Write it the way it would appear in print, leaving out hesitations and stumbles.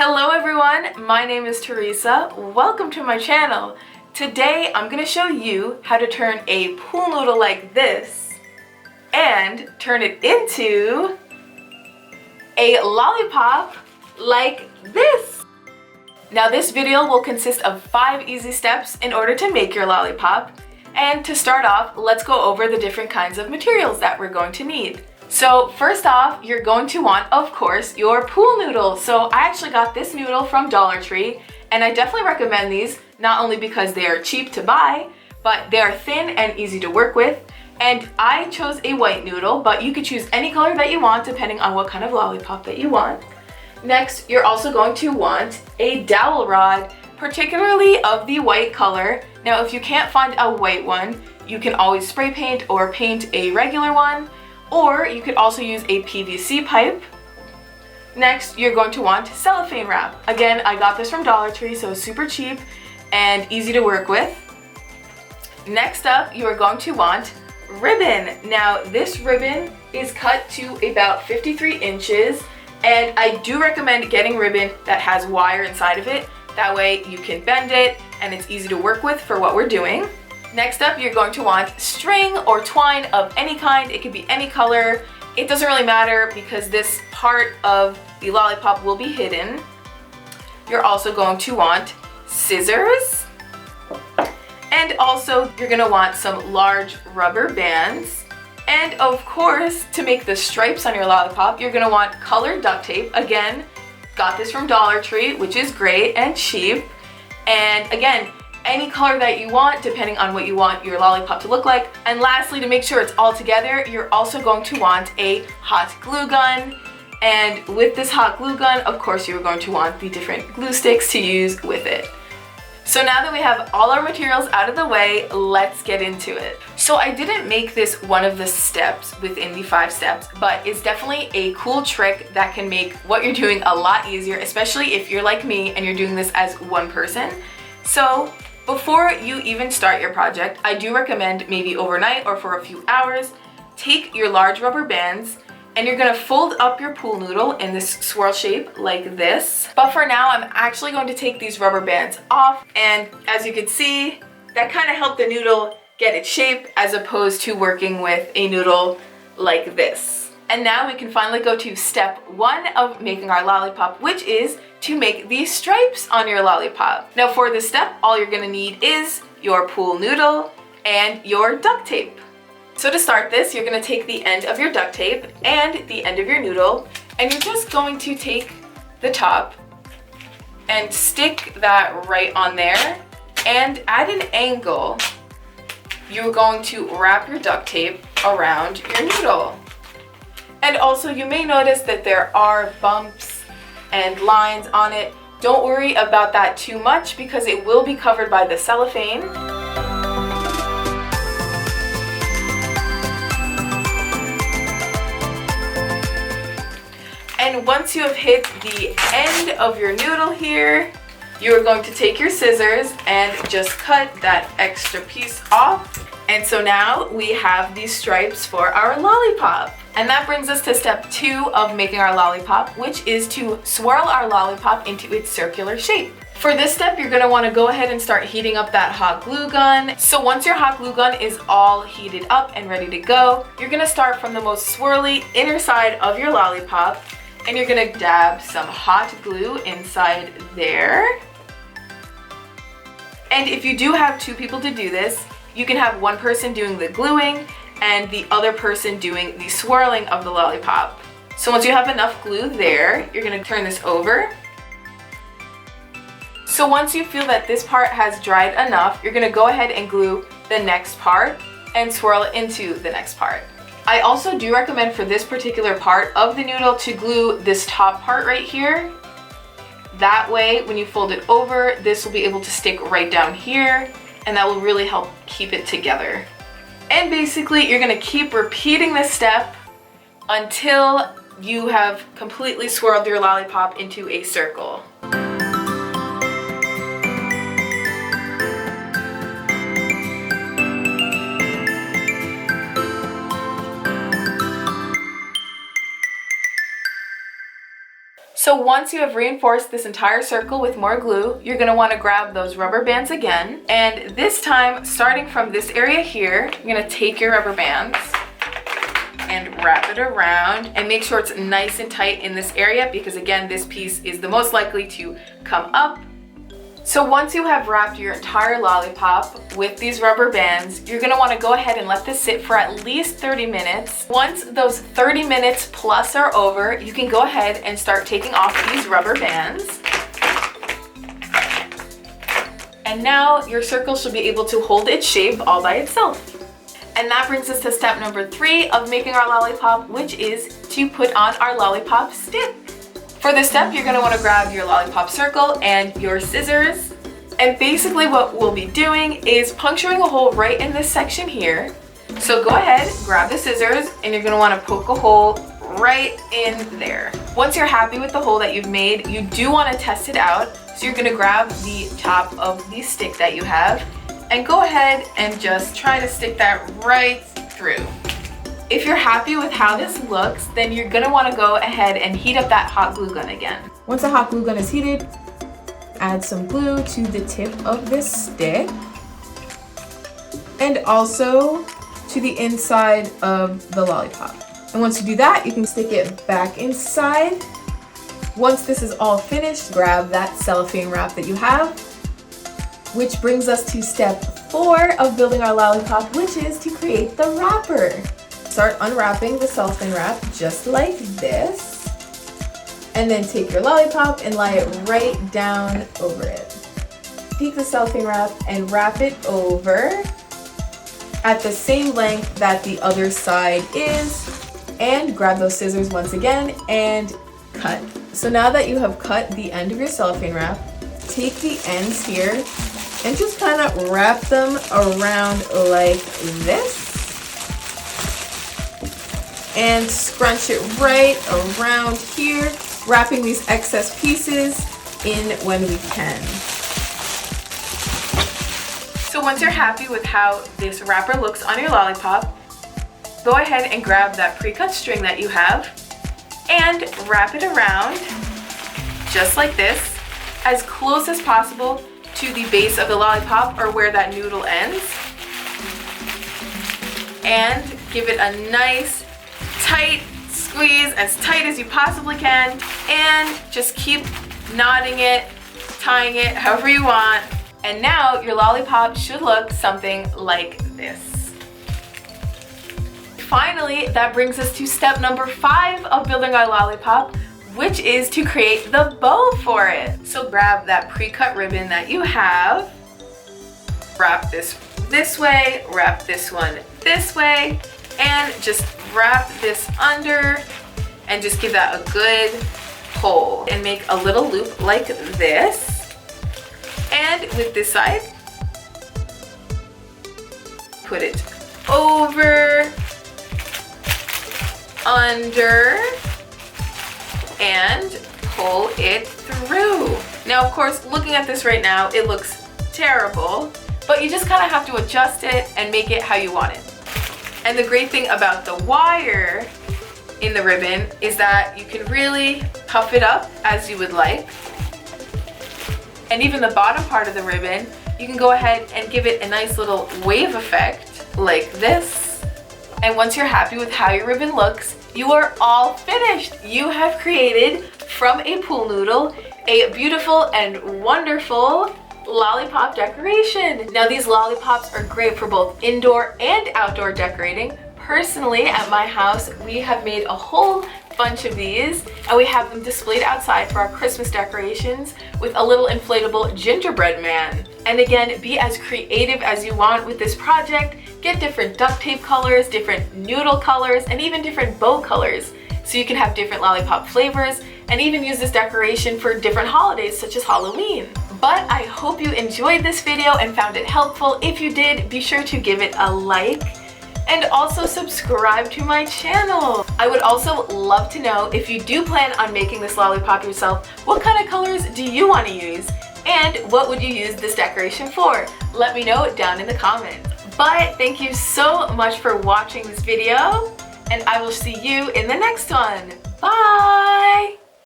Hello everyone, my name is Teresa. Welcome to my channel. Today I'm going to show you how to turn a pool noodle like this and turn it into a lollipop like this. Now this video will consist of 5 easy steps in order to make your lollipop. And to start off, let's go over the different kinds of materials that we're going to need. So first off, you're going to want, of course, your pool noodle. So I actually got this noodle from Dollar Tree, and I definitely recommend these, not only because they are cheap to buy, but they are thin and easy to work with. And I chose a white noodle, but you could choose any color that you want depending on what kind of lollipop that you want. Next, you're also going to want a dowel rod, particularly of the white color. Now, if you can't find a white one, you can always spray paint or paint a regular one. Or you could also use a PVC pipe. Next, you're going to want cellophane wrap. Again, I got this from Dollar Tree, so super cheap and easy to work with. Next up, you are going to want ribbon. Now, this ribbon is cut to about 53 inches, and I do recommend getting ribbon that has wire inside of it. That way you can bend it and it's easy to work with for what we're doing. Next up, you're going to want string or twine of any kind. It could be any color. It doesn't really matter because this part of the lollipop will be hidden. You're also going to want scissors. And also, you're gonna want some large rubber bands. And of course, to make the stripes on your lollipop, you're gonna want colored duct tape. Again, got this from Dollar Tree, which is great and cheap. And again, any color that you want, depending on what you want your lollipop to look like. And lastly, to make sure it's all together, you're also going to want a hot glue gun. And with this hot glue gun, of course, you're going to want the different glue sticks to use with it. So now that we have all our materials out of the way, let's get into it. So I didn't make this one of the steps within the 5 steps, but it's definitely a cool trick that can make what you're doing a lot easier, especially if you're like me and you're doing this as one person. So before you even start your project, I do recommend maybe overnight or for a few hours, take your large rubber bands and you're gonna fold up your pool noodle in this swirl shape like this. But for now, I'm actually going to take these rubber bands off, and as you can see, that kind of helped the noodle get its shape as opposed to working with a noodle like this. And now we can finally go to step 1 of making our lollipop, which is to make these stripes on your lollipop. Now for this step, all you're gonna need is your pool noodle and your duct tape. So to start this, you're gonna take the end of your duct tape and the end of your noodle, and you're just going to take the top and stick that right on there. And at an angle, you're going to wrap your duct tape around your noodle. And also, you may notice that there are bumps and lines on it. Don't worry about that too much because it will be covered by the cellophane. And once you have hit the end of your noodle here, you are going to take your scissors and just cut that extra piece off. And so now we have these stripes for our lollipop. And that brings us to step 2 of making our lollipop, which is to swirl our lollipop into its circular shape. For this step, you're gonna wanna go ahead and start heating up that hot glue gun. So once your hot glue gun is all heated up and ready to go, you're gonna start from the most swirly inner side of your lollipop, and you're gonna dab some hot glue inside there. And if you do have 2 people to do this, you can have one person doing the gluing and the other person doing the swirling of the lollipop. So once you have enough glue there, you're gonna turn this over. So once you feel that this part has dried enough, you're gonna go ahead and glue the next part and swirl it into the next part. I also do recommend for this particular part of the noodle to glue this top part right here. That way, when you fold it over, this will be able to stick right down here, and that will really help keep it together. And basically, you're gonna keep repeating this step until you have completely swirled your lollipop into a circle. So once you have reinforced this entire circle with more glue, you're gonna wanna grab those rubber bands again. And this time, starting from this area here, you're gonna take your rubber bands and wrap it around and make sure it's nice and tight in this area because again, this piece is the most likely to come up. So once you have wrapped your entire lollipop with these rubber bands, you're gonna wanna go ahead and let this sit for at least 30 minutes. Once those 30 minutes plus are over, you can go ahead and start taking off these rubber bands. And now your circle should be able to hold its shape all by itself. And that brings us to step number 3 of making our lollipop, which is to put on our lollipop stick. For this step, you're gonna wanna grab your lollipop circle and your scissors. And basically what we'll be doing is puncturing a hole right in this section here. So go ahead, grab the scissors, and you're gonna wanna poke a hole right in there. Once you're happy with the hole that you've made, you do wanna test it out. So you're gonna grab the top of the stick that you have and go ahead and just try to stick that right through. If you're happy with how this looks, then you're gonna wanna go ahead and heat up that hot glue gun again. Once the hot glue gun is heated, add some glue to the tip of this stick and also to the inside of the lollipop. And once you do that, you can stick it back inside. Once this is all finished, grab that cellophane wrap that you have, which brings us to step 4 of building our lollipop, which is to create the wrapper. Start unwrapping the cellophane wrap just like this, and then take your lollipop and lie it right down over it. Take the cellophane wrap and wrap it over at the same length that the other side is, and grab those scissors once again and cut. So now that you have cut the end of your cellophane wrap, take the ends here and just kind of wrap them around like this and scrunch it right around here, wrapping these excess pieces in when we can. So once you're happy with how this wrapper looks on your lollipop, go ahead and grab that pre-cut string that you have and wrap it around just like this, as close as possible to the base of the lollipop or where that noodle ends, and give it a nice tight squeeze, as tight as you possibly can, and just keep knotting it, tying it however you want. And now your lollipop should look something like this. Finally, that brings us to step number 5 of building our lollipop, which is to create the bow for it. So grab that pre-cut ribbon that you have, wrap this way, wrap this one this way, and just wrap this under and just give that a good pull and make a little loop like this. And with this side, put it over, under, and pull it through. Now, of course, looking at this right now, it looks terrible, but you just kind of have to adjust it and make it how you want it. And the great thing about the wire in the ribbon is that you can really puff it up as you would like. And even the bottom part of the ribbon, you can go ahead and give it a nice little wave effect like this. And once you're happy with how your ribbon looks, you are all finished. You have created from a pool noodle a beautiful and wonderful lollipop decoration. Now, these lollipops are great for both indoor and outdoor decorating. Personally, at my house, we have made a whole bunch of these and we have them displayed outside for our Christmas decorations with a little inflatable gingerbread man. And again, be as creative as you want with this project. Get different duct tape colors, different noodle colors, and even different bow colors, so you can have different lollipop flavors and even use this decoration for different holidays such as Halloween. But I hope you enjoyed this video and found it helpful. If you did, be sure to give it a like and also subscribe to my channel. I would also love to know, if you do plan on making this lollipop yourself, what kind of colors do you want to use? And what would you use this decoration for? Let me know down in the comments. But thank you so much for watching this video, and I will see you in the next one. Bye!